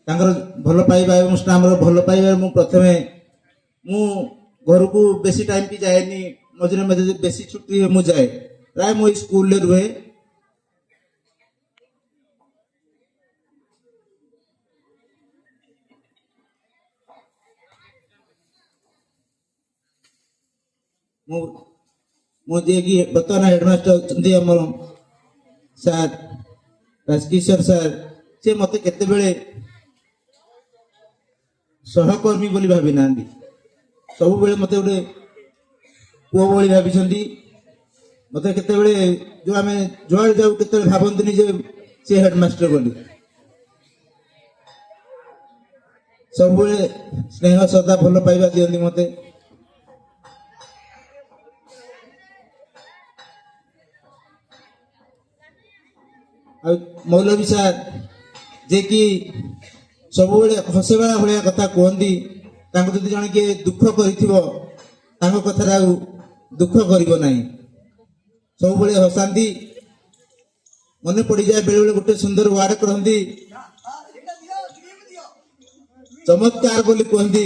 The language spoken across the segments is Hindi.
भल पाइबा एवं स्टाफ भल पाइबा प्रथमे मु घर को बेसी टाइम की जाए मझे मझे बेसी छुट्टी मु जाए प्राय मो स्कूल रुहे मुझे कि बर्तमान हेडमास्टर आमर सार राजकिशोर सार से मत केते बेले सहकर्मी बोली भावी ना सब बेले मत गोटे पुओ भली भावी मत केते जो आम जुआड़ जाऊ के भावती जे सी हेडमास्टर बोली सब स्नेह श्रद्धा भल पाइबा दिखती मत मौलवी सार जे कि सब हसेवा भाया कथा कहती जदि जन किए दुख कर कथा दुख कर सब हसाती मन पड़ जाए बेले बेले गोटे सुंदर वार्ड कहती चमत्कार बोली कहती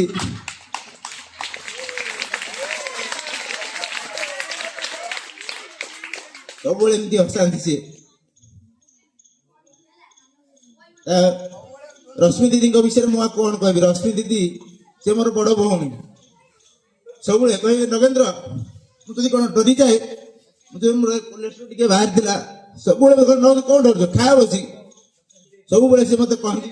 सब एमती हसाती सी रश्मि दीदी विषय मुझे कौन कह रश्मि दीदी से मोर बड़ भौणी सब कह नगेन्द्र मुझे कौन डरी जाए मुझे कोलेस्ट्रोल बाहर था सब कौन डर खा बस सब से मत कहती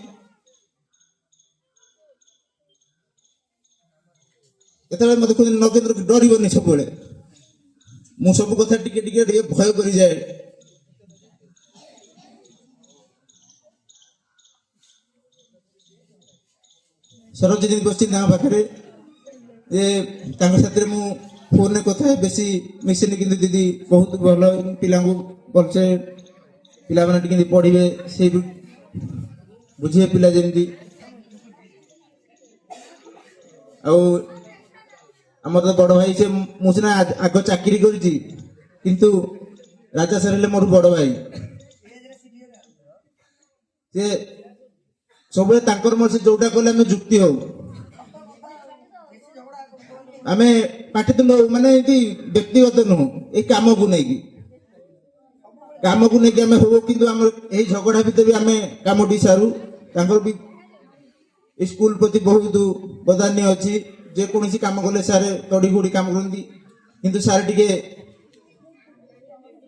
मत कहते नगेन्द्र डरबनी सब मु सब कथा टिके भय कर जाए सरोज दीदी बस पाखे साथ मु फोन में कथा बेसी मिसनी कि दीदी बहुत भल पिला भलसे पिला मैंने पढ़े से बुझे पिला जमी आमर तो बड़ भाई से मुझे आग चाकरी किंतु राजा सर मोर बड़ भाई से सब मोर से जोटा कले आम जुक्ति हो आम पाठितुंड माने व्यक्तिगत नुह ये कम को लेकिन कम को लेकिन आम हो कि झगड़ा भितर भी आम कम टी सारू भी स्कूल प्रति बहुत बदान्य अच्छी जेकोसी कम कले सारे तड़ी फुड़ी कम करती किंतु सारे टिके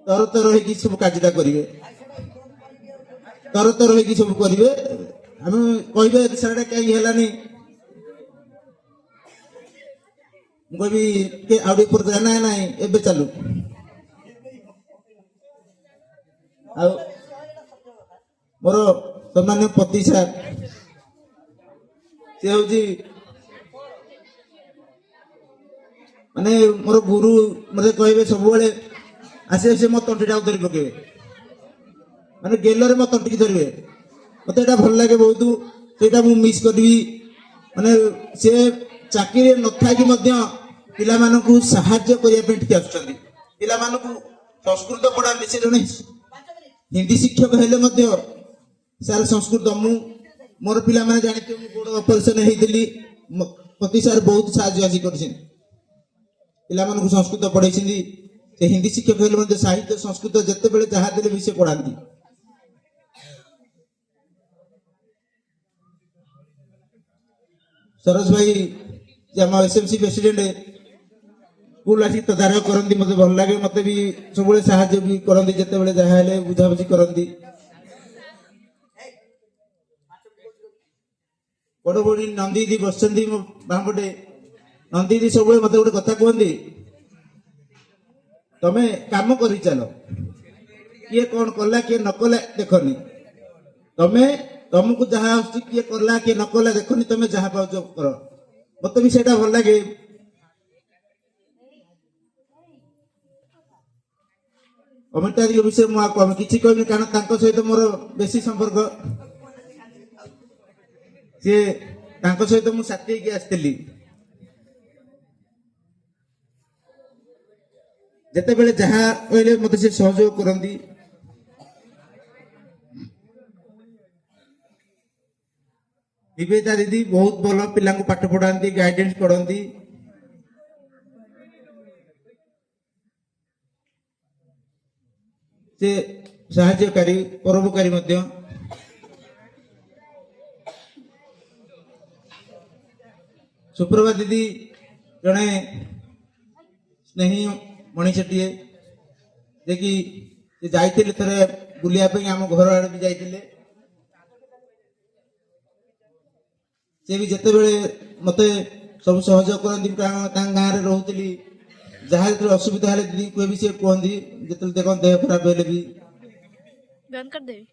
तर तर हो सब कार्यटा करेंगे तर तर हो सब करेंगे आम कहे सारा कहीं है मुझे आउट ना ना एवं चलू मोर सम्मान्य पति सार सी हूँ माने मोर गुरु मत कहे सब आसे आसे मो तंटीटा धरी पकेबे माने गेलरे मो तंटी धरवे मत ये भल लगे बहुत से मिस करी माने से चाकरी न था पिला मानकु साहाय्य करने टिके आसुचंदी पिला मानकु संस्कृत पढ़ाते से जने हिंदी शिक्षक हेले सार संस्कृत मोर पिला माने जानते बोर्ड ऑपरेशन होती पति सार बहुत साहाय्य आसी कर पिला मानकु संस्कृत पढ़ाई से हिंदी शिक्षक हेले साहित्य संस्कृत जिते बड़े जहाँ देले भी से पढ़ाती सरोज भाई आम एसएमसी प्रेसिडेंट स्कूल आसिक तदारख करती मत भल लगे मत भी सब साहाय्य भी करती जिते जहाँ बुझाबुझी करती बड़ बड़ी नंदी दी बस बामपटे नंदी दी सब मत गोटे कथा कहती तमें काम कर चल किए कौन कला किए न कला देखनी तमें तुमको जहाँ किए कला किए न कला देखनी तुम्हें जहाँ पाच कर मत भी से भल लगे अमिता दी विषय मुझे किसी कहनी कारण सहित मोर बेसी संपर्क सी सहित मुझे साथी आसती जिते बड़े जहाँ कहले मत से सहयोग करती निवेदिता दीदी बहुत भल पिला पाठ पढ़ाती गाइडेंस करती से साहाय्यकारी परोपकारी मध्य सुप्रभा दीदी जड़े स्नेही मनीषटीए जे कि जाइए थे बुलिया आम घर आड़े भी जाइए से भी जिते बड़े मत सब सहयोग करती गाँव में रोली जहाँ जो असुविधा है दीदी कहे भी सी कहती जो देख देह खराब हेले भी बंद कर देवी